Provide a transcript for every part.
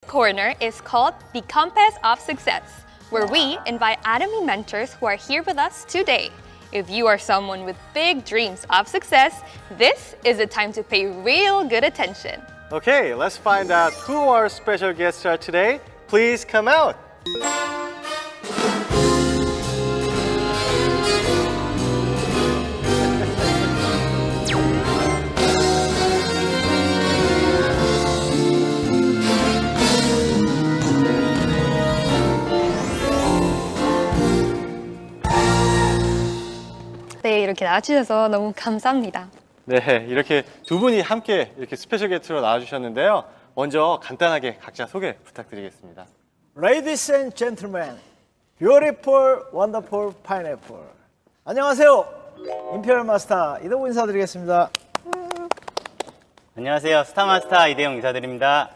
corner is called the Compass of Success, where we invite Atomy mentors who are here with us today. If you are someone with big dreams of success, this is the time to pay real good attention. Okay, let's find out who our special guests are today. Please come out. 네, 이렇게 나와주셔서 너무 감사합니다. 네, 이렇게 두 분이 함께 이렇게 스페셜 게스트로 나와주셨는데요. 먼저 간단하게 각자 소개 부탁드리겠습니다. Ladies and gentlemen, beautiful, wonderful pineapple. 안녕하세요. 임페리얼 마스터 이동우 인사드리겠습니다. 안녕하세요. 스타마스터 이대용 인사드립니다.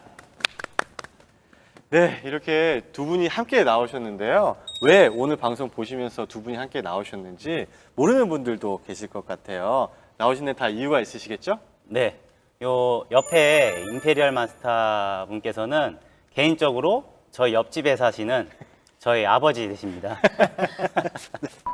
네, 이렇게 두 분이 함께 나오셨는데요. 왜 오늘 방송 보시면서 두 분이 함께 나오셨는지 모르는 분들도 계실 것 같아요. 나오신 데 다 이유가 있으시겠죠? 네, 요 옆에 임페리얼 마스터 분께서는 개인적으로 저희 옆집에 사시는 저희 아버지 되십니다.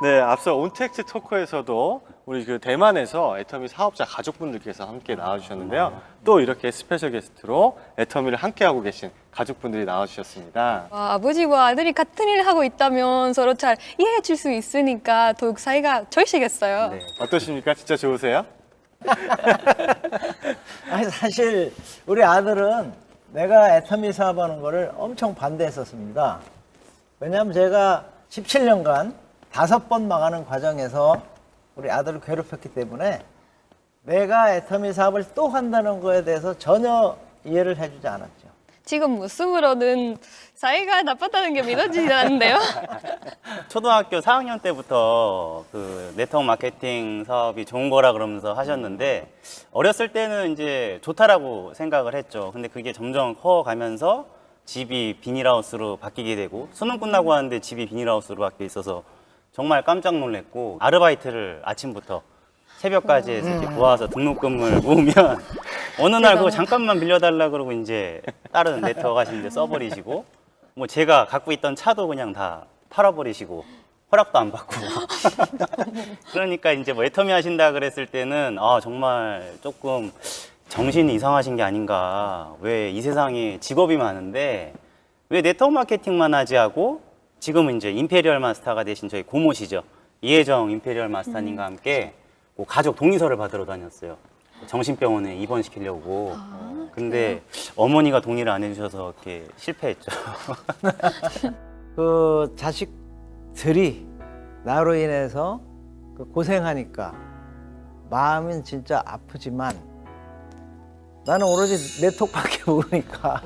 네, 앞서 온택트 토크에서도 우리 그 대만에서 애터미 사업자 가족분들께서 함께 나와주셨는데요. 또 이렇게 스페셜 게스트로 애터미를 함께하고 계신 가족분들이 나와주셨습니다. 와, 아버지와 아들이 같은 일을 하고 있다면 서로 잘 이해해 줄 수 있으니까 더욱 사이가 좋으시겠어요. 네. 어떠십니까? 진짜 좋으세요? 아니 사실 우리 아들은 내가 애터미 사업하는 거를 엄청 반대했었습니다. 왜냐하면 제가 17년간 5번 망하는 과정에서 우리 아들을 괴롭혔기 때문에 내가 애터미 사업을 또 한다는 거에 대해서 전혀 이해를 해주지 않았죠. 지금 모습으로는 사이가 나빴다는 게 믿어지지 않는데요. 초등학교 4학년 때부터 그 네트워크 마케팅 사업이 좋은 거라 그러면서 하셨는데 어렸을 때는 이제 좋다라고 생각을 했죠. 근데 그게 점점 커가면서 집이 비닐하우스로 바뀌게 되고 수능 끝나고 하는데 집이 비닐하우스로 바뀌어 있어서 정말 깜짝 놀랐고 아르바이트를 아침부터 새벽까지 해서 이렇게 모아서 등록금을 모으면 어느 날 그거 잠깐만 빌려달라 그러고 이제 다른 네트워크 하시는데 써버리시고 뭐 제가 갖고 있던 차도 그냥 다 팔아버리시고 허락도 안 받고 그러니까 이제 뭐 애터미 하신다 그랬을 때는 아 정말 조금 정신이 이상하신 게 아닌가. 왜 이 세상에 직업이 많은데 왜 네트워크 마케팅만 하지 하고 지금은 이제 임페리얼 마스터가 되신 저희 고모시죠. 이혜정 임페리얼 마스터님과 함께 그 가족 동의서를 받으러 다녔어요. 정신병원에 입원시키려고. 근데 어머니가 동의를 안 해주셔서 이렇게 실패했죠. 그 자식들이 나로 인해서 그 고생하니까 마음은 진짜 아프지만 나는 오로지 네트워크밖에 모르니까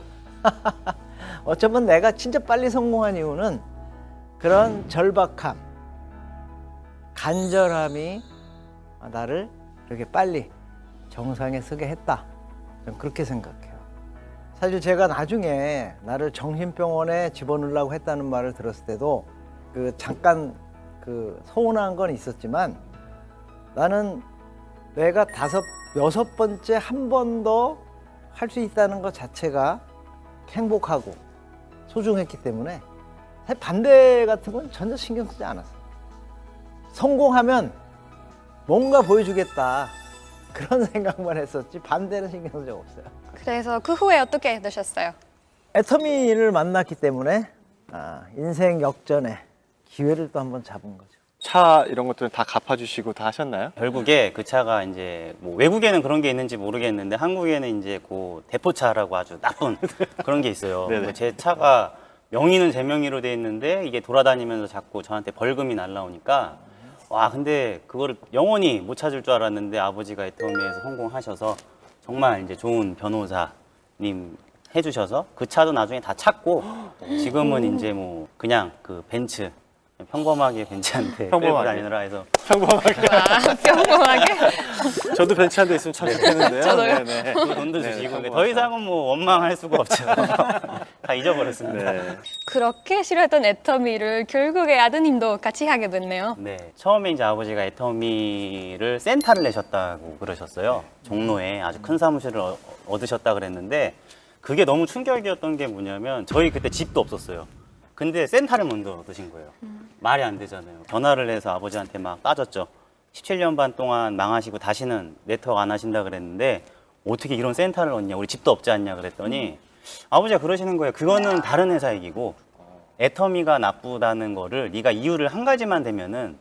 어쩌면 내가 진짜 빨리 성공한 이유는 그런 절박함, 간절함이 나를 이렇게 빨리 정상에 서게 했다. 저는 그렇게 생각해요. 사실 제가 나중에 나를 정신병원에 집어넣으려고 했다는 말을 들었을 때도 그 잠깐 그 서운한 건 있었지만 나는 내가 6번째 한 번 더 할 수 있다는 것 자체가 행복하고 소중했기 때문에 사실 반대 같은 건 전혀 신경 쓰지 않았어요. 성공하면 뭔가 보여주겠다 그런 생각만 했었지 반대는 신경 쓴 적 없어요. 그래서 그 후에 어떻게 되셨어요? 애터미를 만났기 때문에 인생 역전의 기회를 또 한번 잡은 거죠. 차 이런 것들은 다 갚아주시고 다 하셨나요? 결국에 그 차가 이제 뭐 외국에는 그런 게 있는지 모르겠는데 한국에는 이제 그 대포차라고 아주 나쁜 그런 게 있어요. 네네. 제 차가 명의는 제 명의로 돼 있는데 이게 돌아다니면서 자꾸 저한테 벌금이 날라오니까 와 근데 그거를 영원히 못 찾을 줄 알았는데 아버지가 애터미에서 성공하셔서 정말 이제 좋은 변호사님 해주셔서 그 차도 나중에 다 찾고 지금은 이제 뭐 그냥 그 벤츠 평범하게 벤츠한테 끌고 평범하게. 다니느라 해서 평범하게. 평범하게? 저도 벤츠 한 대 있으면 참 좋겠는데요. 저도요. 네네. 그 돈도 네, 주시고 평범하게. 더 이상은 뭐 원망할 수가 없죠. 다 잊어버렸습니다. 네. 그렇게 싫어했던 애터미를 결국에 아드님도 같이 하게 됐네요. 네, 처음에 이제 아버지가 애터미를 센터를 내셨다고 그러셨어요. 종로에 아주 큰 사무실을 얻으셨다 그랬는데 그게 너무 충격이었던 게 뭐냐면 저희 그때 집도 없었어요. 근데 센터를 먼저 얻으신 거예요. 말이 안 되잖아요. 전화를 해서 아버지한테 막 따졌죠. 17년 반 동안 망하시고 다시는 네트워크 안 하신다 그랬는데 어떻게 이런 센터를 얻냐, 우리 집도 없지 않냐 그랬더니 아버지가 그러시는 거예요. 그거는 다른 회사 얘기고 애터미가 나쁘다는 거를 네가 이유를 한 가지만 대면은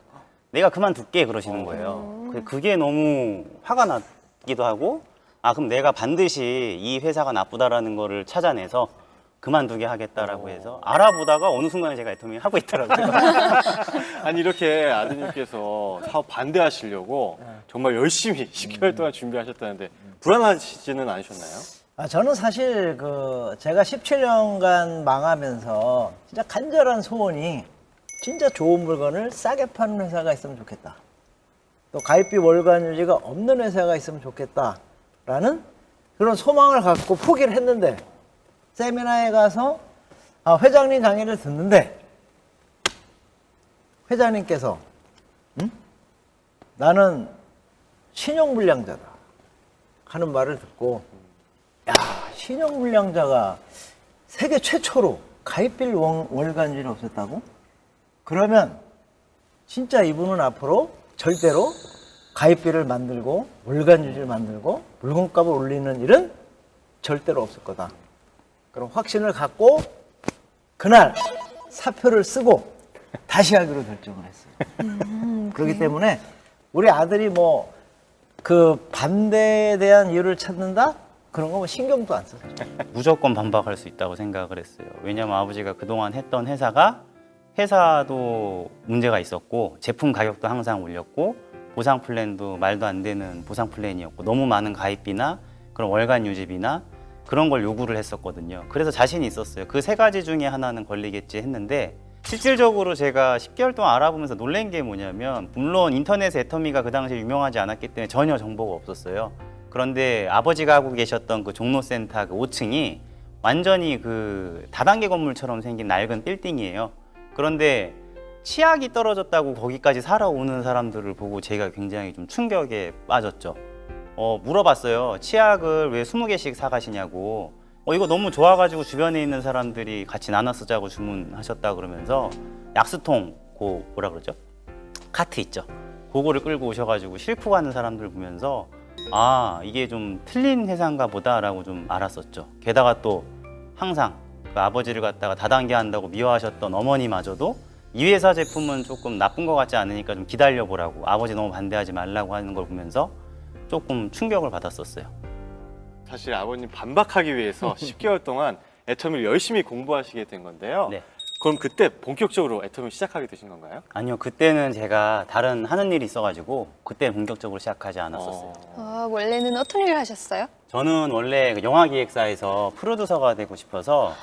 내가 그만둘게 그러시는 거예요. 그게 너무 화가 나기도 하고 그럼 내가 반드시 이 회사가 나쁘다라는 거를 찾아내서 그만두게 하겠다라고 해서 알아보다가 어느 순간에 제가 애터미 하고 있더라고요. 아니 이렇게 아드님께서 사업 반대하시려고 정말 열심히 10개월 동안 준비하셨다는데 불안하시지는 않으셨나요? 저는 사실 제가 17년간 망하면서 진짜 간절한 소원이 진짜 좋은 물건을 싸게 파는 회사가 있으면 좋겠다. 또 가입비 월간 유지가 없는 회사가 있으면 좋겠다라는 그런 소망을 갖고 포기를 했는데 세미나에 가서 회장님 강의를 듣는데 회장님께서 나는 신용불량자다 하는 말을 듣고 신용불량자가 세계 최초로 가입비를 월간주를 없앴다고? 그러면 진짜 이분은 앞으로 절대로 가입비를 만들고 월간주를 만들고 물건값을 올리는 일은 절대로 없을 거다. 그런 확신을 갖고 그날 사표를 쓰고 다시 하기로 결정을 했어요. 그렇기 때문에 우리 아들이 그 반대에 대한 이유를 찾는다? 그런 거 신경도 안 썼죠. 무조건 반박할 수 있다고 생각을 했어요. 왜냐면 아버지가 그동안 했던 회사도 문제가 있었고 제품 가격도 항상 올렸고 보상 플랜도 말도 안 되는 보상 플랜이었고 너무 많은 가입비나 그런 월간 유지비나 그런 걸 요구를 했었거든요. 그래서 자신이 있었어요. 그 세 가지 중에 하나는 걸리겠지 했는데 실질적으로 제가 10개월 동안 알아보면서 놀란 게 뭐냐면 물론 인터넷에 애터미가 그 당시에 유명하지 않았기 때문에 전혀 정보가 없었어요. 그런데 아버지가 하고 계셨던 그 종로센터 그 5층이 완전히 그 다단계 건물처럼 생긴 낡은 빌딩이에요. 그런데 치약이 떨어졌다고 거기까지 사러 오는 사람들을 보고 제가 굉장히 좀 충격에 빠졌죠. 물어봤어요. 치약을 왜 20개씩 사가시냐고. 이거 너무 좋아가지고 주변에 있는 사람들이 같이 나눠 쓰자고 주문하셨다 그러면서 약수통, 뭐라 그러죠? 카트 있죠. 그거를 끌고 오셔가지고 싣고 가는 사람들 보면서 이게 좀 틀린 회사인가 보다라고 좀 알았었죠. 게다가 또 항상 그 아버지를 갖다가 다단계 한다고 미워하셨던 어머니마저도 이 회사 제품은 조금 나쁜 것 같지 않으니까 좀 기다려보라고 아버지 너무 반대하지 말라고 하는 걸 보면서 조금 충격을 받았었어요. 사실 아버님 반박하기 위해서 10개월 동안 애터미를 열심히 공부하시게 된 건데요. 네. 그럼 그때 본격적으로 애터미 시작하게 되신 건가요? 아니요, 그때는 제가 다른 하는 일이 있어가지고 그때 본격적으로 시작하지 않았었어요. 원래는 어떤 일을 하셨어요? 저는 원래 그 영화기획사에서 프로듀서가 되고 싶어서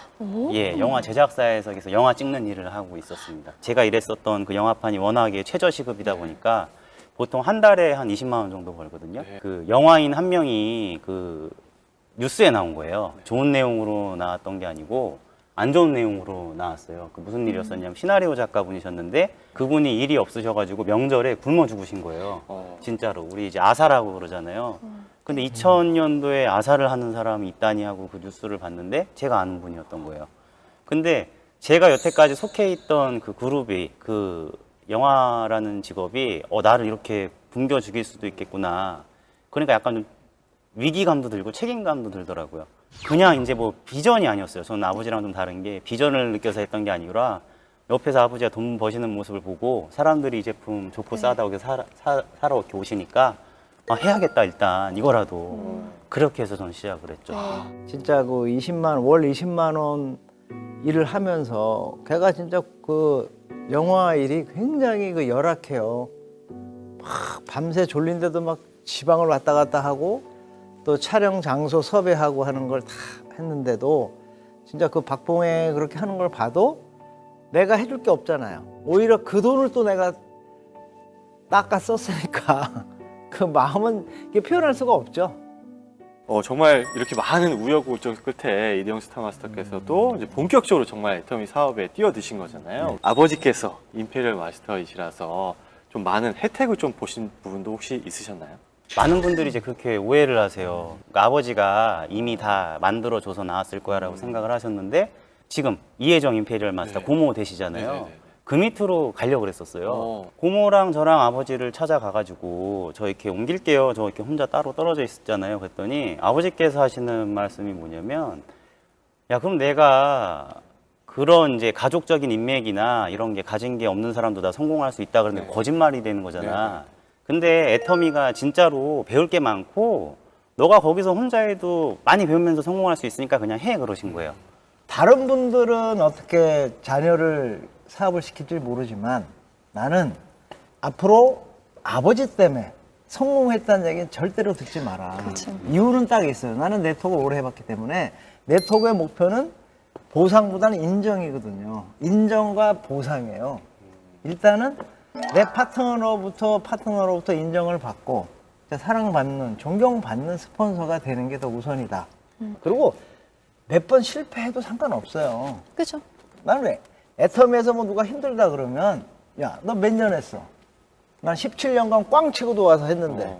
영화 제작사에서 계속 영화 찍는 일을 하고 있었습니다. 제가 일했었던 그 영화판이 워낙에 최저 시급이다 보니까 보통 한 달에 한 20만 원 정도 벌거든요. 그 영화인 한 명이 그 뉴스에 나온 거예요. 좋은 내용으로 나왔던 게 아니고 안 좋은 내용으로 나왔어요. 그 무슨 일이었었냐면 시나리오 작가분이셨는데 그분이 일이 없으셔가지고 명절에 굶어 죽으신 거예요. 진짜로. 우리 이제 아사라고 그러잖아요. 근데 2000년도에 아사를 하는 사람이 있다니 하고 그 뉴스를 봤는데 제가 아는 분이었던 거예요. 근데 제가 여태까지 속해 있던 그 그룹이 그 영화라는 직업이 나를 이렇게 굶겨 죽일 수도 있겠구나. 그러니까 약간 좀 위기감도 들고 책임감도 들더라고요. 그냥 이제 비전이 아니었어요. 저는 아버지랑 좀 다른 게 비전을 느껴서 했던 게 아니라 옆에서 아버지가 돈 버시는 모습을 보고 사람들이 이 제품 좋고 싸다고 사러 이렇게 오시니까 해야겠다 일단 이거라도 그렇게 해서 저는 시작을 했죠. 진짜 그 월 20만 원 일을 하면서 걔가 진짜 그 영화 일이 굉장히 그 열악해요. 막 밤새 졸린데도 막 지방을 왔다 갔다 하고 또 촬영 장소 섭외하고 하는 걸 다 했는데도 진짜 그 박봉에 그렇게 하는 걸 봐도 내가 해줄 게 없잖아요. 오히려 그 돈을 또 내가 닦아 썼으니까 그 마음은 이게 표현할 수가 없죠. 정말 이렇게 많은 우여곡절 끝에 이대영 스타마스터께서도 이제 본격적으로 정말 애터미 사업에 뛰어드신 거잖아요. 아버지께서 임페리얼 마스터이시라서 좀 많은 혜택을 좀 보신 부분도 혹시 있으셨나요? 많은 분들이 이제 그렇게 오해를 하세요. 그러니까 아버지가 이미 다 만들어줘서 나왔을 거야라고 생각을 하셨는데 지금 이혜정 임페리얼 마스터 네. 고모 되시잖아요. 네네네. 그 밑으로 가려고 그랬었어요. 고모랑 저랑 아버지를 찾아가가지고 저 이렇게 옮길게요. 저 이렇게 혼자 따로 떨어져 있었잖아요. 그랬더니 아버지께서 하시는 말씀이 뭐냐면 야 그럼 내가 그런 이제 가족적인 인맥이나 이런 게 가진 게 없는 사람도 다 성공할 수 있다 그러는데 네. 거짓말이 되는 거잖아. 근데 애터미가 진짜로 배울 게 많고 너가 거기서 혼자 해도 많이 배우면서 성공할 수 있으니까 그냥 해 그러신 거예요. 다른 분들은 어떻게 자녀를 사업을 시킬지 모르지만 나는 앞으로 아버지 때문에 성공했다는 얘기는 절대로 듣지 마라. 이유는 딱 있어요. 나는 네트워크를 오래 해봤기 때문에 네트워크의 목표는 보상보다는 인정이거든요. 인정과 보상이에요. 일단은 내 파트너로부터 인정을 받고 사랑받는, 존경받는 스폰서가 되는 게 더 우선이다. 그리고 몇 번 실패해도 상관없어요. 그죠? 나는 왜? 애터미에서 뭐 누가 힘들다 그러면 야, 너 몇 년 했어? 난 17년간 꽝 치고도 와서 했는데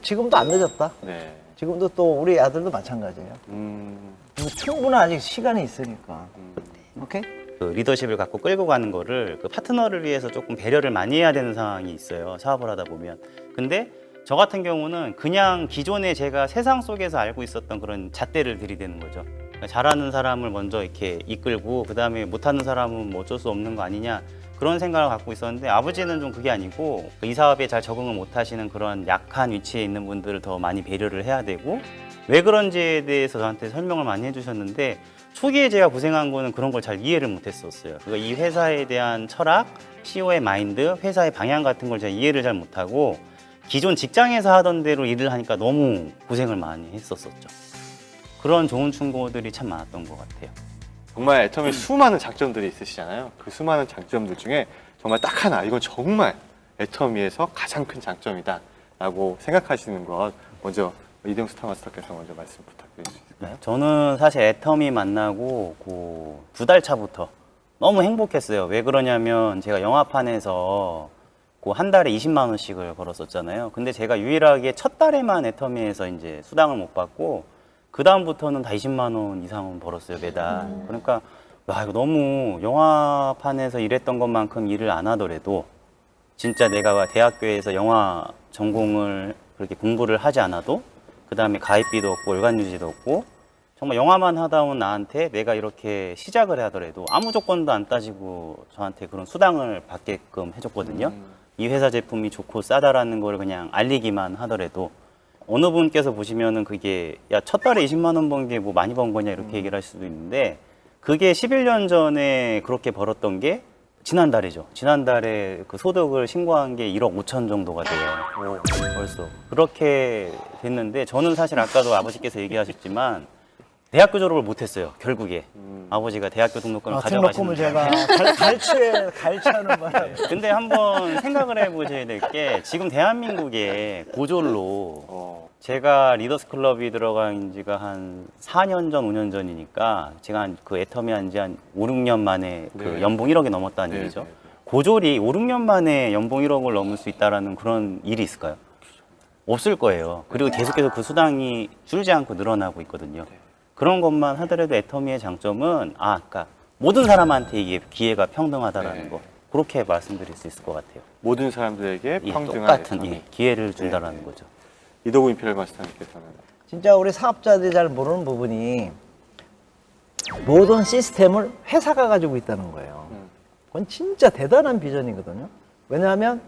지금도 안 늦었다. 네. 지금도 또 우리 아들도 마찬가지예요. 충분한 아직 시간이 있으니까. 오케이? 그 리더십을 갖고 끌고 가는 거를 그 파트너를 위해서 조금 배려를 많이 해야 되는 상황이 있어요. 사업을 하다 보면. 근데 저 같은 경우는 그냥 기존에 제가 세상 속에서 알고 있었던 그런 잣대를 들이대는 거죠. 그러니까 잘하는 사람을 먼저 이렇게 이끌고 그 다음에 못하는 사람은 뭐 어쩔 수 없는 거 아니냐 그런 생각을 갖고 있었는데 아버지는 좀 그게 아니고 이 사업에 잘 적응을 못 하시는 그런 약한 위치에 있는 분들을 더 많이 배려를 해야 되고 왜 그런지에 대해서 저한테 설명을 많이 해주셨는데 초기에 제가 고생한 거는 그런 걸 잘 이해를 못했었어요. 그러니까 이 회사에 대한 철학, CEO의 마인드, 회사의 방향 같은 걸 제가 이해를 잘 못하고 기존 직장에서 하던 대로 일을 하니까 너무 고생을 많이 했었었죠. 그런 좋은 충고들이 참 많았던 것 같아요. 정말 애터미 수많은 장점들이 있으시잖아요. 그 수많은 장점들 중에 정말 딱 하나, 이건 정말 애터미에서 가장 큰 장점이다 라고 생각하시는 것 먼저 이동수 스타마스터께서 먼저 말씀 부탁드릴 수 있을까요? 저는 사실 애터미 만나고 그 2달 차부터 너무 행복했어요. 왜 그러냐면 제가 영화판에서 그 한 달에 20만 원씩을 벌었었잖아요. 근데 제가 유일하게 첫 달에만 애터미에서 이제 수당을 못 받고 그 다음부터는 다 20만 원 이상은 벌었어요, 매달. 그러니까 와, 이거 너무 영화판에서 일했던 것만큼 일을 안 하더라도 진짜 내가 대학교에서 영화 전공을 그렇게 공부를 하지 않아도 그 다음에 가입비도 없고 월간 유지도 없고 정말 영화만 하다 온 나한테 내가 이렇게 시작을 하더라도 아무 조건도 안 따지고 저한테 그런 수당을 받게끔 해줬거든요. 이 회사 제품이 좋고 싸다라는 걸 그냥 알리기만 하더라도 어느 분께서 보시면은 그게 야, 첫 달에 20만 원 번 게 뭐 많이 번 거냐 이렇게 얘기를 할 수도 있는데 그게 11년 전에 그렇게 벌었던 게 지난달이죠. 지난달에 그 소득을 신고한 게 1억 5천 정도가 돼요. 벌써. 그렇게 됐는데 저는 사실 아까도 아버지께서 얘기하셨지만 대학교 졸업을 못했어요. 결국에. 아버지가 대학교 등록금을 등록금을 가져가시는데 제가 갈취하는 바람에. 근데 한번 생각을 해보셔야 될 게 지금 대한민국에 고졸로 제가 리더스 클럽이 들어간 지가 한 4년 전, 5년 전이니까 제가 그 애터미 한 지 한 5, 6년 만에 그 네. 연봉 1억이 넘었다는 네, 얘기죠. 네, 네. 고졸이 5, 6년 만에 연봉 1억을 넘을 수 있다라는 그런 일이 있을까요? 없을 거예요. 그리고 계속해서 그 수당이 줄지 않고 늘어나고 있거든요. 그런 것만 하더라도 애터미의 장점은 아까 모든 사람한테 이게 기회가 평등하다라는 네. 거 그렇게 말씀드릴 수 있을 것 같아요. 모든 사람들에게 예, 평등한 똑같은 애터미. 예, 기회를 준다라는 네. 거죠. 이도구 임페리얼 마스터님께서는 진짜 우리 사업자들이 잘 모르는 부분이 모든 시스템을 회사가 가지고 있다는 거예요. 그건 진짜 대단한 비전이거든요. 왜냐하면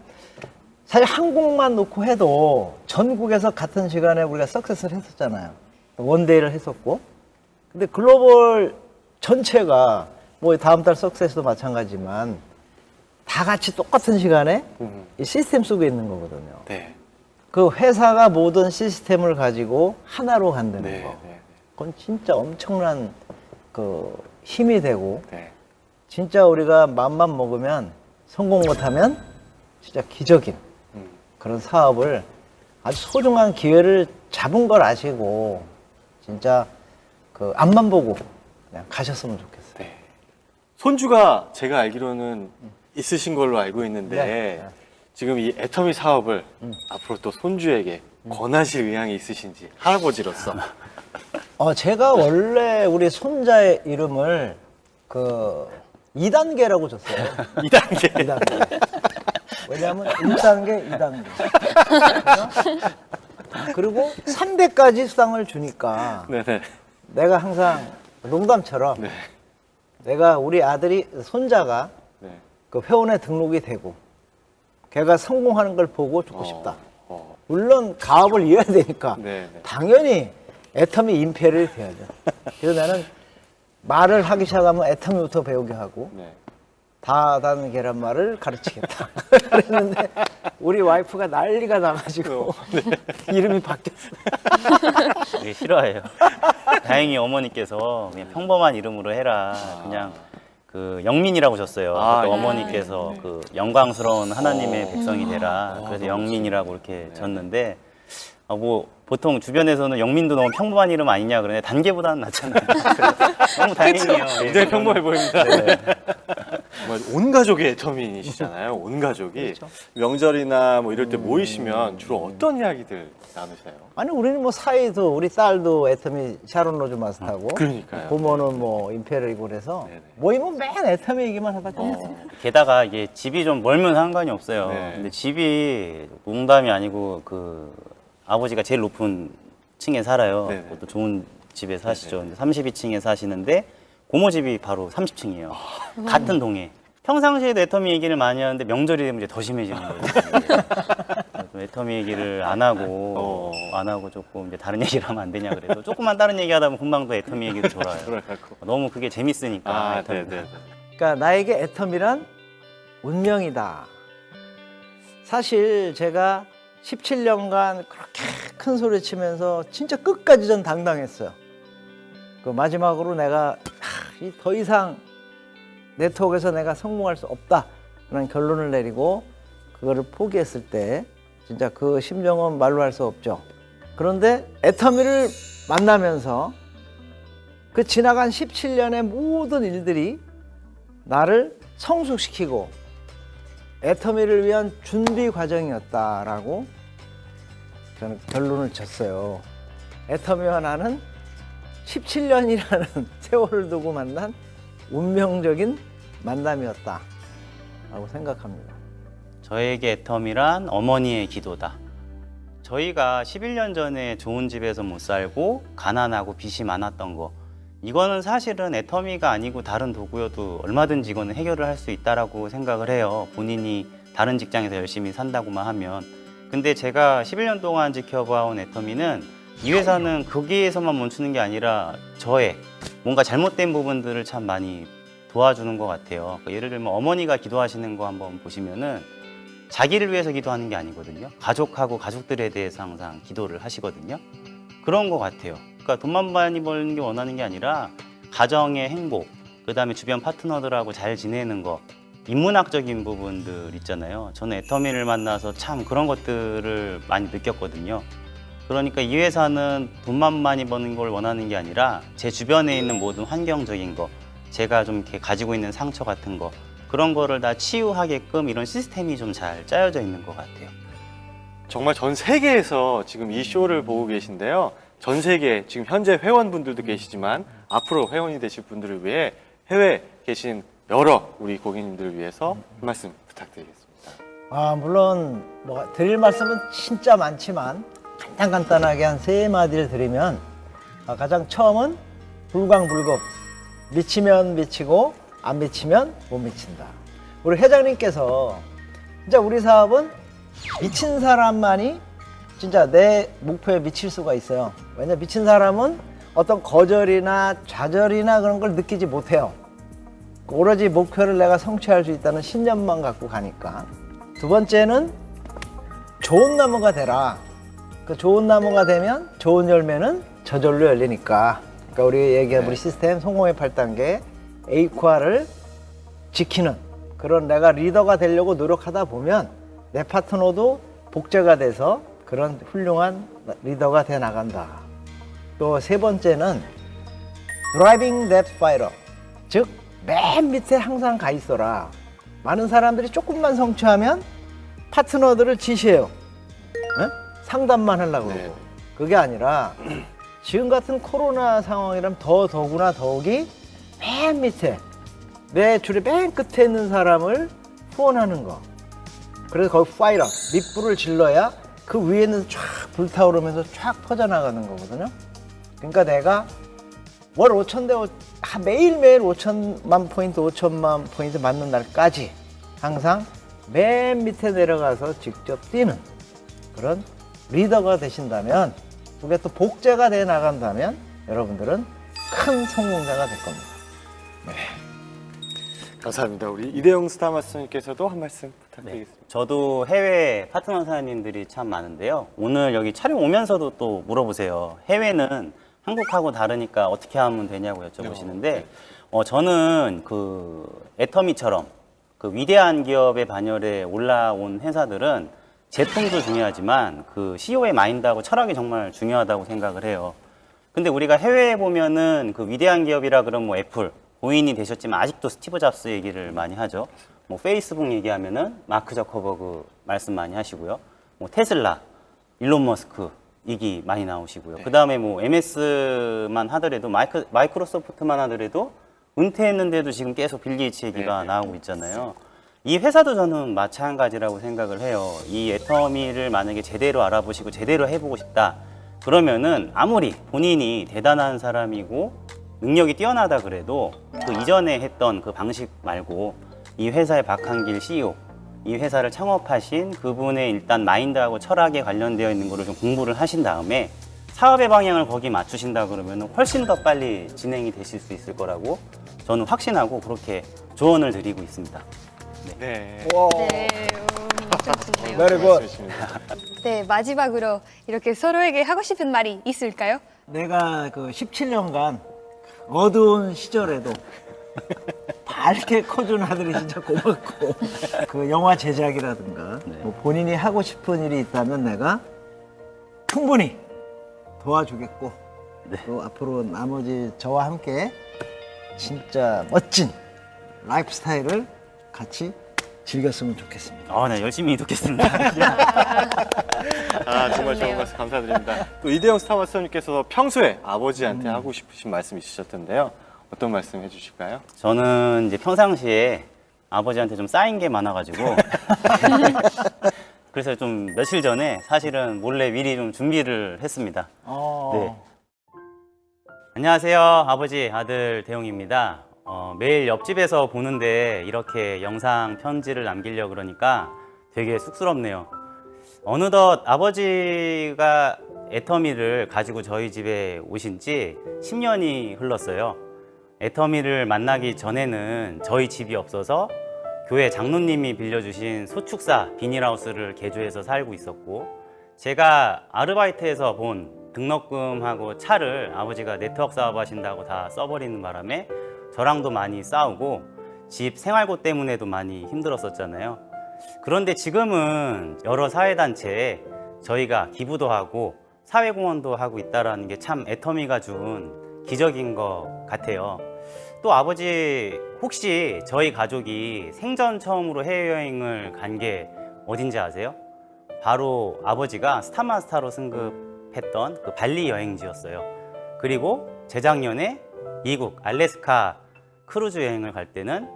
사실 한국만 놓고 해도 전국에서 같은 시간에 우리가 석세스를 했었잖아요. 원데이를 했었고. 근데 글로벌 전체가 뭐 다음 달 석세스도 마찬가지지만 다 같이 똑같은 시간에 이 시스템 속에 있는 거거든요. 네. 그 회사가 모든 시스템을 가지고 하나로 간다는 네. 거. 네. 그건 진짜 엄청난 그 힘이 되고 네. 진짜 우리가 마음만 먹으면 성공 못하면 진짜 기적인 그런 사업을 아주 소중한 기회를 잡은 걸 아시고 진짜 그 앞만 보고 그냥 가셨으면 좋겠어요. 네. 손주가 제가 알기로는 있으신 걸로 알고 있는데 네. 지금 이 애터미 사업을 앞으로 또 손주에게 권하실 의향이 있으신지 할아버지로서. 제가 원래 우리 손자의 이름을 그 2단계라고 줬어요. 2단계. 2단계. 왜냐하면 1단계, 2단계. 그리고 3대까지 수당을 주니까 네네. 내가 항상 농담처럼 네. 내가 우리 아들이 손자가 네. 그 회원에 등록이 되고 걔가 성공하는 걸 보고 죽고 싶다. 어. 물론 가업을 이어야 되니까 네, 네. 당연히 애터미 임페리얼이 돼야죠. 그래서 나는 말을 하기 시작하면 애터미부터 배우게 하고 네. 다단 계란말을 가르치겠다. 그랬는데 우리 와이프가 난리가 나가지고 이름이 바뀌었어요. 되게 싫어해요. 다행히 어머니께서 그냥 평범한 이름으로 해라. 그냥 그 영민이라고 줬어요. 아, 그때 예. 어머니께서 그 영광스러운 하나님의 백성이 되라. 그래서 영민이라고 이렇게 줬는데 뭐 보통 주변에서는 영민도 너무 평범한 이름 아니냐 그러는데 단계보다는 낫잖아요. 그래서 너무 다행이에요. 굉장히 평범해 보입니다. 네. 정말 온 가족이 애터미이시잖아요. 온 가족이 명절이나 뭐 이럴 때 모이시면 주로 어떤 이야기들 나누세요? 아니 우리는 뭐 사이도 우리 딸도 애터미 샤론 로즈 마스터고 그러니까요. 부모는 뭐 임페리얼이고 그래서 네네. 모이면 맨 애터미 얘기만 하다 끝났어요. 게다가 이게 집이 좀 멀면 상관이 없어요. 네. 근데 집이 농담이 아니고 그 아버지가 제일 높은 층에 살아요. 네네. 그것도 좋은 집에 사시죠. 근데 32층에 사시는데 고모 집이 바로 30층이에요. 같은 동에. 평상시에도 애터미 얘기를 많이 하는데 명절이 되면 이제 더 심해지는 거예요. 좀 애터미 얘기를 안 하고 조금 이제 다른 얘기를 하면 안 되냐 그래서 조금만 다른 얘기 하다 보면 금방 또 애터미 얘기도 돌아요. 돌아가고. 너무 그게 재밌으니까. 아, 애터미가. 네네. 그러니까 나에게 애터미란 운명이다. 사실 제가 17년간 그렇게 큰 소리 치면서 진짜 끝까지 전 당당했어요. 그 마지막으로 내가 더 이상 네트워크에서 내가 성공할 수 없다 그런 결론을 내리고 그거를 포기했을 때 진짜 그 심정은 말로 할 수 없죠. 그런데 애터미를 만나면서 그 지나간 17년의 모든 일들이 나를 성숙시키고 애터미를 위한 준비 과정이었다라고 저는 결론을 졌어요. 애터미와 나는 17년이라는 세월을 두고 만난 운명적인 만남이었다라고 생각합니다. 저에게 애터미란 어머니의 기도다. 저희가 11년 전에 좋은 집에서 못 살고 가난하고 빚이 많았던 거 이거는 사실은 애터미가 아니고 다른 도구여도 얼마든지 이거는 해결을 할 수 있다라고 생각을 해요. 본인이 다른 직장에서 열심히 산다고만 하면. 근데 제가 11년 동안 지켜봐온 애터미는 이 회사는 거기에서만 멈추는 게 아니라 저의 뭔가 잘못된 부분들을 참 많이 도와주는 것 같아요. 예를 들면 어머니가 기도하시는 거 한번 보시면은 자기를 위해서 기도하는 게 아니거든요. 가족하고 가족들에 대해서 항상 기도를 하시거든요. 그런 것 같아요. 그러니까 돈만 많이 벌는 게 원하는 게 아니라 가정의 행복, 그다음에 주변 파트너들하고 잘 지내는 거, 인문학적인 부분들 있잖아요. 저는 애터미를 만나서 참 그런 것들을 많이 느꼈거든요. 그러니까 이 회사는 돈만 많이 버는 걸 원하는 게 아니라 제 주변에 있는 모든 환경적인 거, 제가 좀 이렇게 가지고 있는 상처 같은 거, 그런 거를 다 치유하게끔 이런 시스템이 좀 잘 짜여져 있는 것 같아요. 정말 전 세계에서 지금 이 쇼를 보고 계신데요. 전 세계 지금 현재 회원분들도 계시지만 앞으로 회원이 되실 분들을 위해 해외에 계신 여러 우리 고객님들을 위해서 한 말씀 부탁드리겠습니다. 물론 뭐 드릴 말씀은 진짜 많지만 간단하게 한 3마디를 드리면 가장 처음은 불광불급. 미치면 미치고 안 미치면 못 미친다. 우리 회장님께서 진짜 우리 사업은 미친 사람만이 진짜 내 목표에 미칠 수가 있어요. 왜냐면 미친 사람은 어떤 거절이나 좌절이나 그런 걸 느끼지 못해요. 오로지 목표를 내가 성취할 수 있다는 신념만 갖고 가니까. 두 번째는 좋은 나무가 되라. 그 좋은 나무가 되면 좋은 열매는 저절로 열리니까. 그러니까 우리 얘기한 우리 시스템 성공의 8단계 A과를 지키는 그런 내가 리더가 되려고 노력하다 보면 내 파트너도 복제가 돼서 그런 훌륭한 리더가 돼 나간다. 또 세 번째는 driving that fire, 즉 맨 밑에 항상 가 있어라. 많은 사람들이 조금만 성취하면 파트너들을 지시해요. 상담만 하려고 네. 그러고. 그게 아니라 지금 같은 코로나 상황이라면 더구나 더욱이 맨 밑에 내 줄의 맨 끝에 있는 사람을 후원하는 거. 그래서 거기 파이러, 밑불을 질러야 그 위에는 쫙 불타오르면서 쫙 퍼져나가는 거거든요. 그러니까 내가 월 5,000대, 매일매일 5천만 포인트, 5천만 포인트 맞는 날까지 항상 맨 밑에 내려가서 직접 뛰는 그런 리더가 되신다면, 그게 또 복제가 돼 나간다면 여러분들은 큰 성공자가 될 겁니다. 감사합니다. 우리 이대용 스타 마스터님께서도 한 말씀 부탁드리겠습니다. 저도 해외 파트너 사장님들이 참 많은데요. 오늘 여기 촬영 오면서도 또 물어보세요. 해외는 한국하고 다르니까 어떻게 하면 되냐고 여쭤보시는데, 저는 그 애터미처럼 그 위대한 기업의 반열에 올라온 회사들은 제품도 중요하지만 그 CEO의 마인드하고 철학이 정말 중요하다고 생각을 해요. 근데 우리가 해외에 보면은 그 위대한 기업이라 그러면 뭐 애플, 고인이 되셨지만 아직도 스티브 잡스 얘기를 많이 하죠. 뭐 페이스북 얘기하면은 마크 저커버그 말씀 많이 하시고요. 뭐 테슬라, 일론 머스크 얘기 많이 나오시고요. 그 다음에 뭐 MS만 하더라도 마이크로소프트만 하더라도 은퇴했는데도 지금 계속 빌 게이츠 얘기가 나오고 있잖아요. 이 회사도 저는 마찬가지라고 생각을 해요. 이 애터미를 만약에 제대로 알아보시고 제대로 해보고 싶다. 그러면은 아무리 본인이 대단한 사람이고 능력이 뛰어나다 그래도 그 이전에 했던 그 방식 말고 이 회사의 박한길 CEO, 이 회사를 창업하신 그분의 일단 마인드하고 철학에 관련되어 있는 거를 좀 공부를 하신 다음에 사업의 방향을 거기 맞추신다 그러면 훨씬 더 빨리 진행이 되실 수 있을 거라고 저는 확신하고 그렇게 조언을 드리고 있습니다. 네. 와. 네, 엄청 좋네요. Very good. 말씀해주십니다. 네, 마지막으로 이렇게 서로에게 하고 싶은 말이 있을까요? 내가 그 17년간 어두운 시절에도 밝게 커준 아들이 진짜 고맙고, 그 영화 제작이라든가 뭐 본인이 하고 싶은 일이 있다면 내가 충분히 도와주겠고, 또 앞으로 나머지 저와 함께 진짜 멋진 라이프 스타일을 같이 즐겼으면 좋겠습니다. 네, 열심히 돕겠습니다. 정말 좋은 말씀 감사드립니다. 또 이대용 스타 마스터님께서 평소에 아버지한테 하고 싶으신 말씀 있으셨던데요. 어떤 말씀 해주실까요? 저는 이제 평상시에 아버지한테 좀 쌓인 게 많아가지고 그래서 좀 며칠 전에 사실은 몰래 미리 좀 준비를 했습니다. 네. 안녕하세요, 아버지, 아들 대용입니다. 매일 옆집에서 보는데 이렇게 영상 편지를 남기려고 그러니까 되게 쑥스럽네요. 어느덧 아버지가 애터미를 가지고 저희 집에 오신 지 10년이 흘렀어요. 애터미를 만나기 전에는 저희 집이 없어서 교회 장로님이 빌려주신 소축사 비닐하우스를 개조해서 살고 있었고, 제가 아르바이트해서 본 등록금하고 차를 아버지가 네트워크 사업 하신다고 다 써버리는 바람에 저랑도 많이 싸우고 집 생활고 때문에도 많이 힘들었었잖아요. 그런데 지금은 여러 사회단체에 저희가 기부도 하고 사회공헌도 하고 있다는 게 참 애터미가 준 기적인 것 같아요. 또 아버지, 혹시 저희 가족이 생전 처음으로 해외여행을 간 게 어딘지 아세요? 바로 아버지가 스타마스터로 승급했던 그 발리 여행지였어요. 그리고 재작년에 미국 알래스카 크루즈 여행을 갈 때는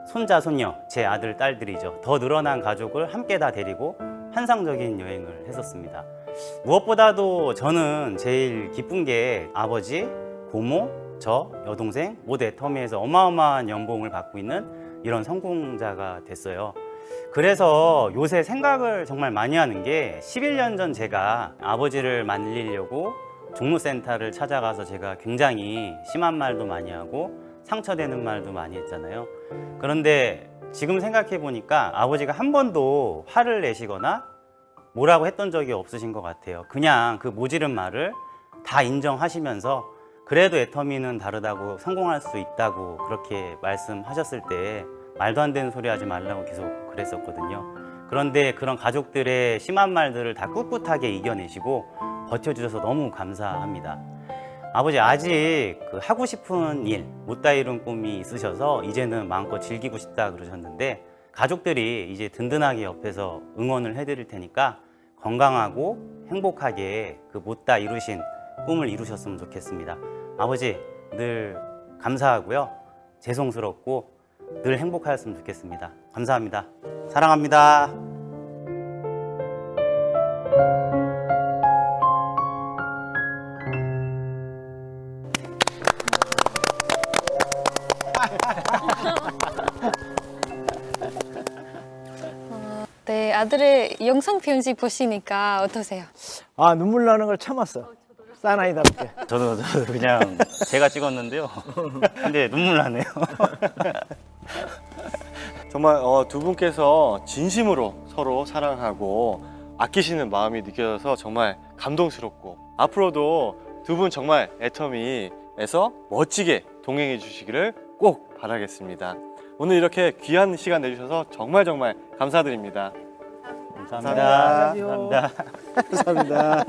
손자, 손녀, 제 아들, 딸들이죠. 더 늘어난 가족을 함께 다 데리고 환상적인 여행을 했었습니다. 무엇보다도 저는 제일 기쁜 게 아버지, 고모, 저, 여동생 모두 애터미에서 어마어마한 연봉을 받고 있는 이런 성공자가 됐어요. 그래서 요새 생각을 정말 많이 하는 게 11년 전 제가 아버지를 만나려고 종로센터를 찾아가서 제가 굉장히 심한 말도 많이 하고 상처되는 말도 많이 했잖아요. 그런데 지금 생각해 보니까 아버지가 한 번도 화를 내시거나 뭐라고 했던 적이 없으신 것 같아요. 그냥 그 모질은 말을 다 인정하시면서 그래도 애터미는 다르다고 성공할 수 있다고 그렇게 말씀하셨을 때 말도 안 되는 소리 하지 말라고 계속 그랬었거든요. 그런데 그런 가족들의 심한 말들을 다 꿋꿋하게 이겨내시고 버텨주셔서 너무 감사합니다. 아버지, 아직 그 하고 싶은 일, 못다 이룬 꿈이 있으셔서 이제는 마음껏 즐기고 싶다 그러셨는데, 가족들이 이제 든든하게 옆에서 응원을 해드릴 테니까 건강하고 행복하게 그 못다 이루신 꿈을 이루셨으면 좋겠습니다. 아버지 늘 감사하고요. 죄송스럽고 늘 행복하였으면 좋겠습니다. 감사합니다. 사랑합니다. 네, 아들의 영상 편지 보시니까 어떠세요? 아, 눈물 나는 걸 참았어. 사나이답게. 저도 그냥 제가 찍었는데요. 근데 눈물 나네요. 정말 두 분께서 진심으로 서로 사랑하고 아끼시는 마음이 느껴져서 정말 감동스럽고 앞으로도 두 분 정말 애터미에서 멋지게 동행해 주시기를 꼭 바라겠습니다. 오늘 이렇게 귀한 시간 내주셔서 정말 감사드립니다. 감사합니다. 감사합니다. 감사합니다.